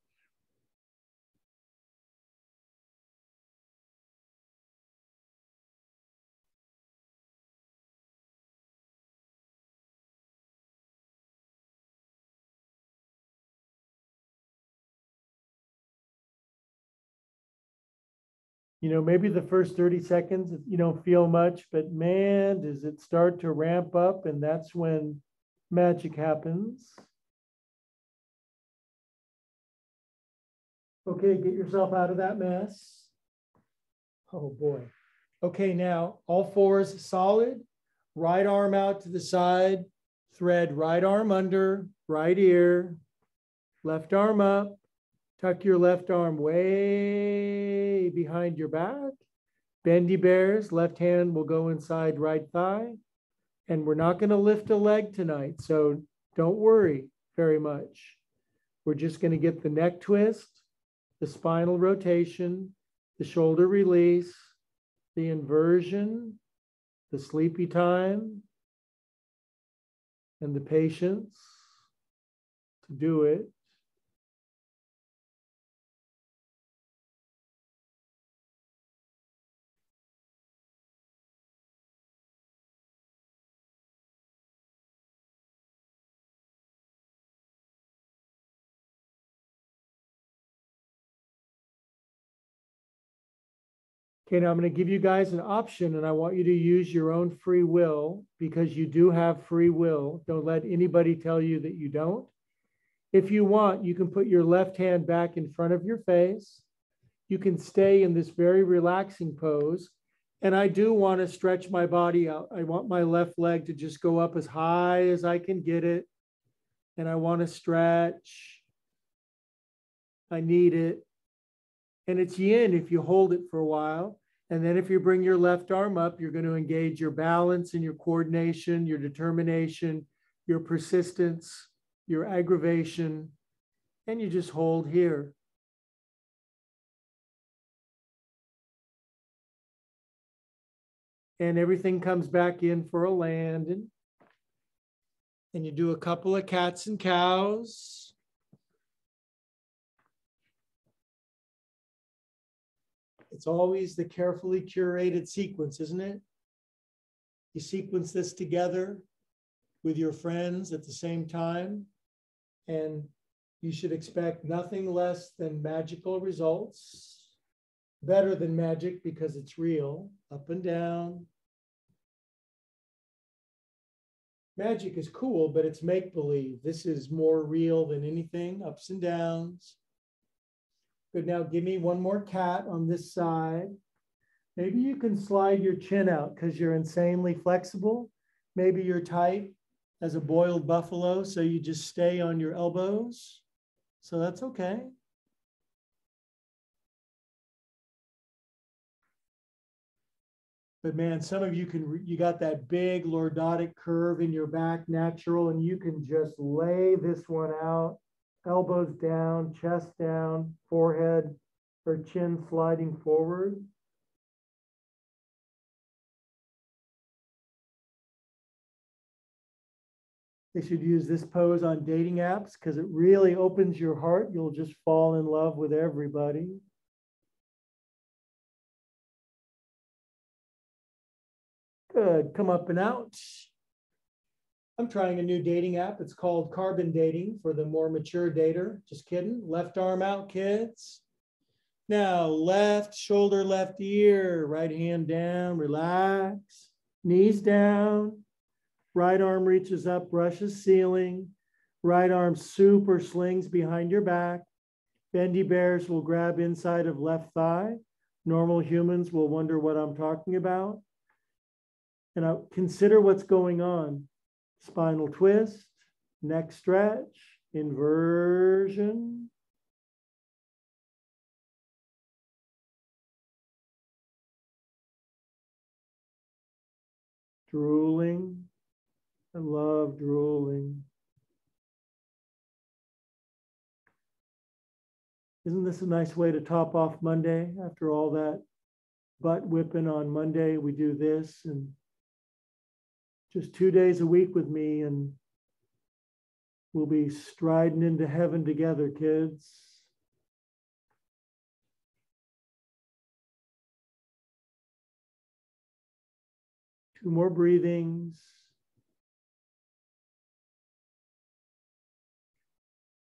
You know, maybe the first 30 seconds, you don't feel much, but man, does it start to ramp up, and that's when magic happens. Okay, get yourself out of that mess. Oh boy. Okay, now all fours solid, right arm out to the side, thread right arm under, right ear, left arm up. Tuck your left arm way behind your back. Bendy bears, left hand will go inside right thigh. And we're not going to lift a leg tonight, so don't worry very much. We're just going to get the neck twist, the spinal rotation, the shoulder release, the inversion, the sleepy time, and the patience to do it. Okay, now I'm going to give you guys an option, and I want you to use your own free will because you do have free will. Don't let anybody tell you that you don't. If you want, you can put your left hand back in front of your face. You can stay in this very relaxing pose. And I do want to stretch my body out. I want my left leg to just go up as high as I can get it. And I want to stretch. I need it. And it's yin if you hold it for a while. And then if you bring your left arm up, you're going to engage your balance and your coordination, your determination, your persistence, your aggravation, and you just hold here. And everything comes back in for a landing. And you do a couple of cats and cows. It's always the carefully curated sequence, isn't it? You sequence this together with your friends at the same time, and you should expect nothing less than magical results. Better than magic because it's real. Up and down. Magic is cool, but it's make-believe. This is more real than anything, ups and downs. Good, now give me one more cat on this side. Maybe you can slide your chin out because you're insanely flexible. Maybe you're tight as a boiled buffalo, so you just stay on your elbows. So that's okay. But man, some of you got that big lordotic curve in your back, natural, and you can just lay this one out, elbows down, chest down, forehead or chin sliding forward. They should use this pose on dating apps because it really opens your heart. You'll just fall in love with everybody. Good, come up and out. I'm trying a new dating app. It's called Carbon Dating for the more mature dater. Just kidding. Left arm out, kids. Now, left shoulder, left ear, right hand down, relax. Knees down. Right arm reaches up, brushes ceiling. Right arm super slings behind your back. Bendy bears will grab inside of left thigh. Normal humans will wonder what I'm talking about. And now consider what's going on. Spinal twist, neck stretch, inversion. Drooling. I love drooling. Isn't this a nice way to top off Monday? After all that butt whipping on Monday, we do this, and just 2 days a week with me, and we'll be striding into heaven together, kids. Two more breathings.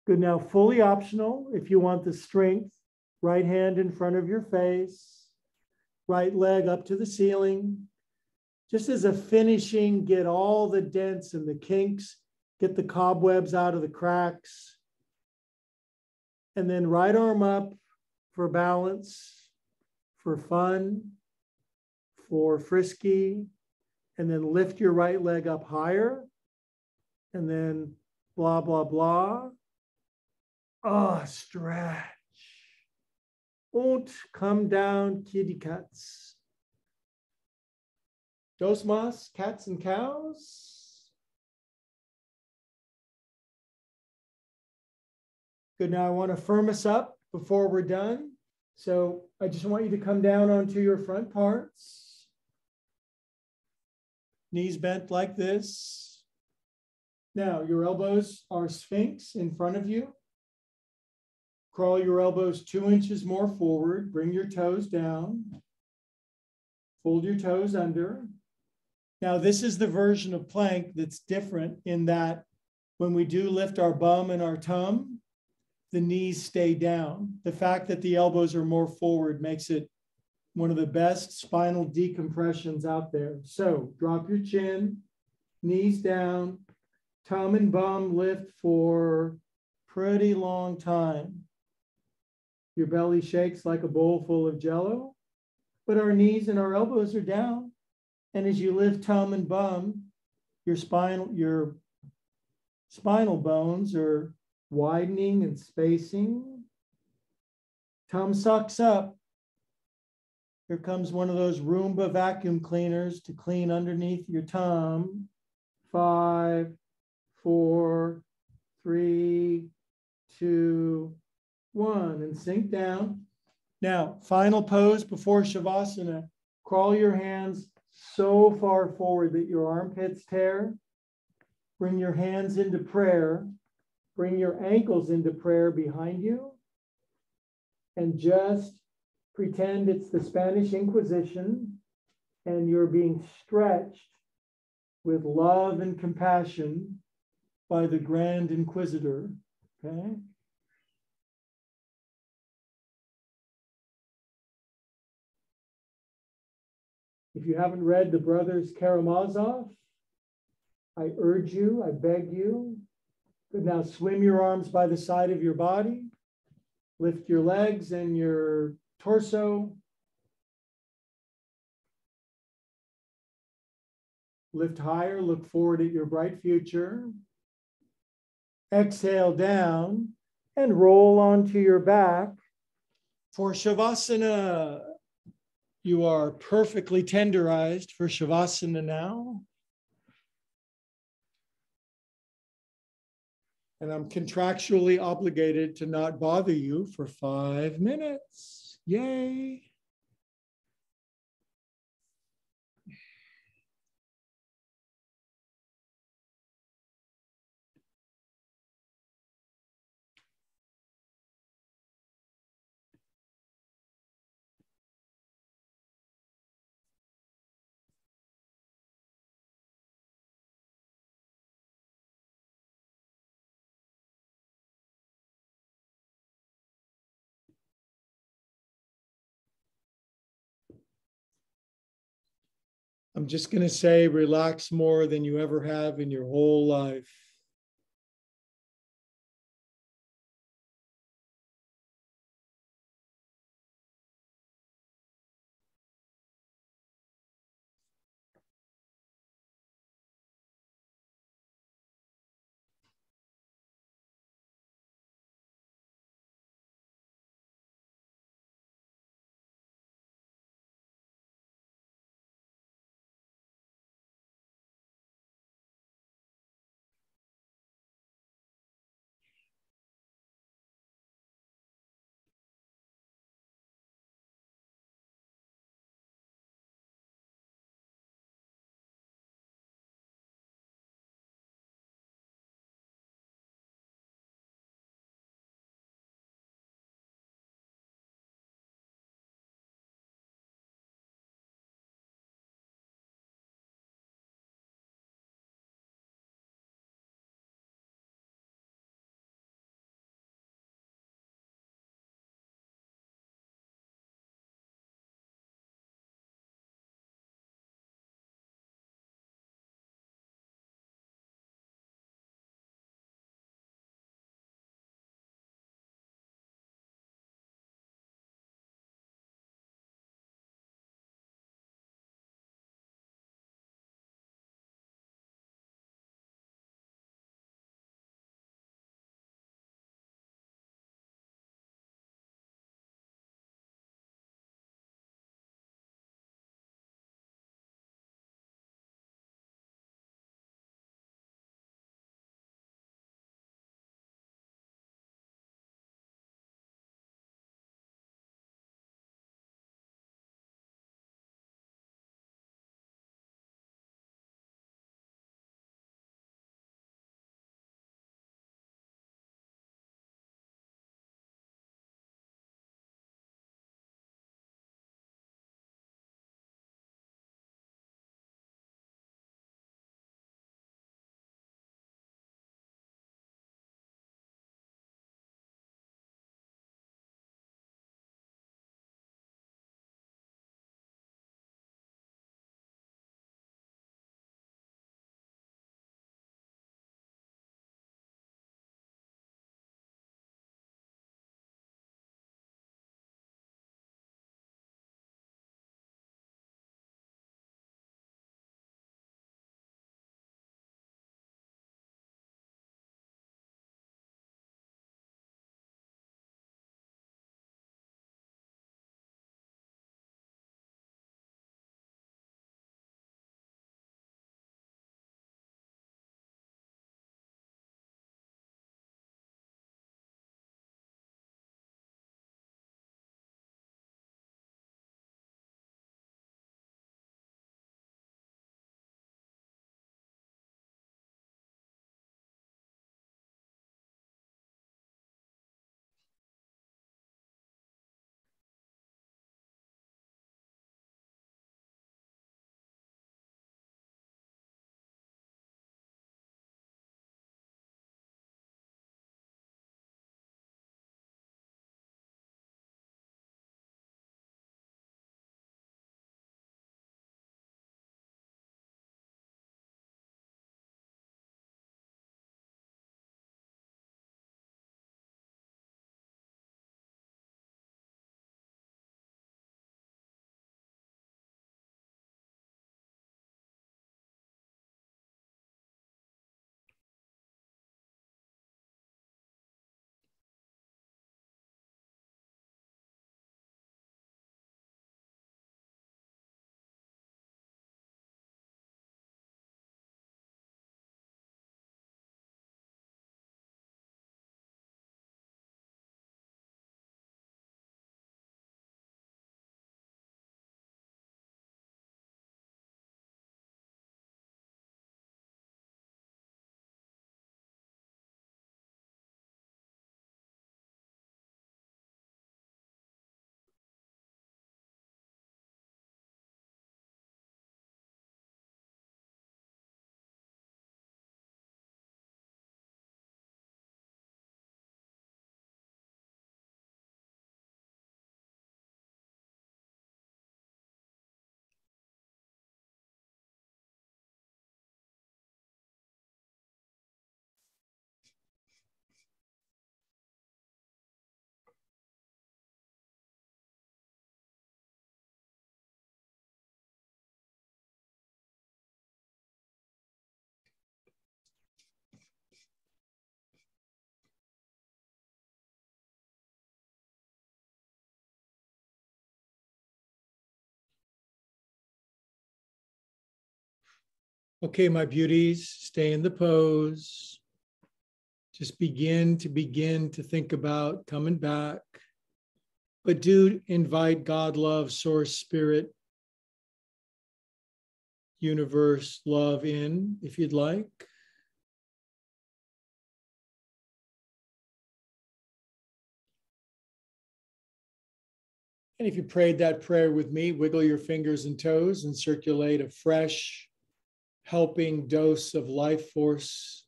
Good, now fully optional if you want the strength. Right hand in front of your face. Right leg up to the ceiling. Just as a finishing, get all the dents and the kinks, get the cobwebs out of the cracks. And then right arm up for balance, for fun, for frisky. And then lift your right leg up higher. And then blah, blah, blah. Ah, stretch. Und come down, kitty cats. Dos mas, cats and cows. Good, now I want to firm us up before we're done. So I just want you to come down onto your front parts. Knees bent like this. Now your elbows are sphinx in front of you. Crawl your elbows 2 inches more forward. Bring your toes down. Fold your toes under. Now, this is the version of plank that's different in that when we do lift our bum and our tum, the knees stay down. The fact that the elbows are more forward makes it one of the best spinal decompressions out there. So drop your chin, knees down, tum and bum lift for a pretty long time. Your belly shakes like a bowl full of jello, but our knees and our elbows are down. And as you lift tum and bum, your spinal bones are widening and spacing. Tum sucks up. Here comes one of those Roomba vacuum cleaners to clean underneath your tum. 5, 4, 3, 2, 1, and sink down. Now, final pose before Shavasana. Crawl your hands so far forward that your armpits tear. Bring your hands into prayer. Bring your ankles into prayer behind you. And just pretend it's the Spanish Inquisition and you're being stretched with love and compassion by the Grand Inquisitor. Okay? If you haven't read the Brothers Karamazov, I urge you, I beg you. Good. Now swim your arms by the side of your body. Lift your legs and your torso. Lift higher, look forward at your bright future. Exhale down and roll onto your back for Shavasana. You are perfectly tenderized for Shavasana now. And I'm contractually obligated to not bother you for 5 minutes. Yay. I'm just going to say, relax more than you ever have in your whole life. Okay, my beauties, stay in the pose. Just begin to think about coming back. But do invite God, love, source, spirit, universe, love in if you'd like. And if you prayed that prayer with me, wiggle your fingers and toes and circulate a fresh, helping dose of life force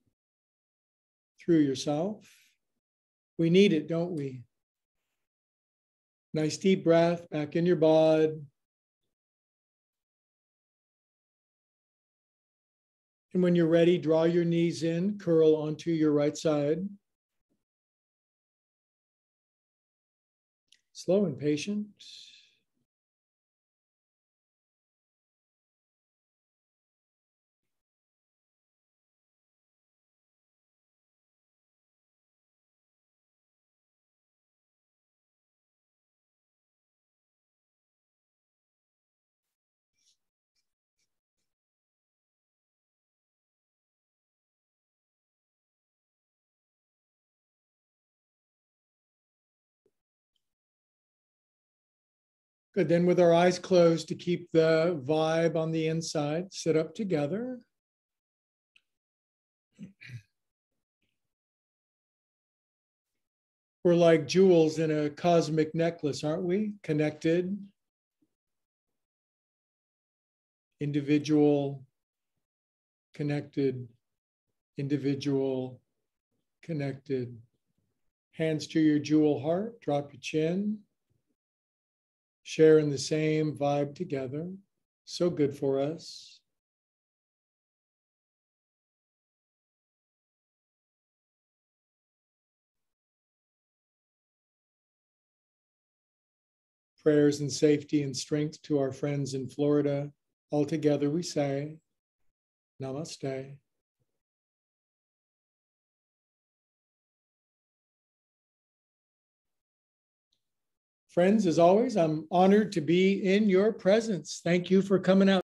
through yourself. We need it, don't we? Nice deep breath back in your bod. And when you're ready, draw your knees in, curl onto your right side. Slow and patient. Good. Then with our eyes closed to keep the vibe on the inside, sit up together. We're like jewels in a cosmic necklace, aren't we? Connected, individual, connected, individual, connected. Hands to your jewel heart, drop your chin. Share in the same vibe together. So good for us. Prayers and safety and strength to our friends in Florida. All together we say, Namaste. Friends, as always, I'm honored to be in your presence. Thank you for coming out.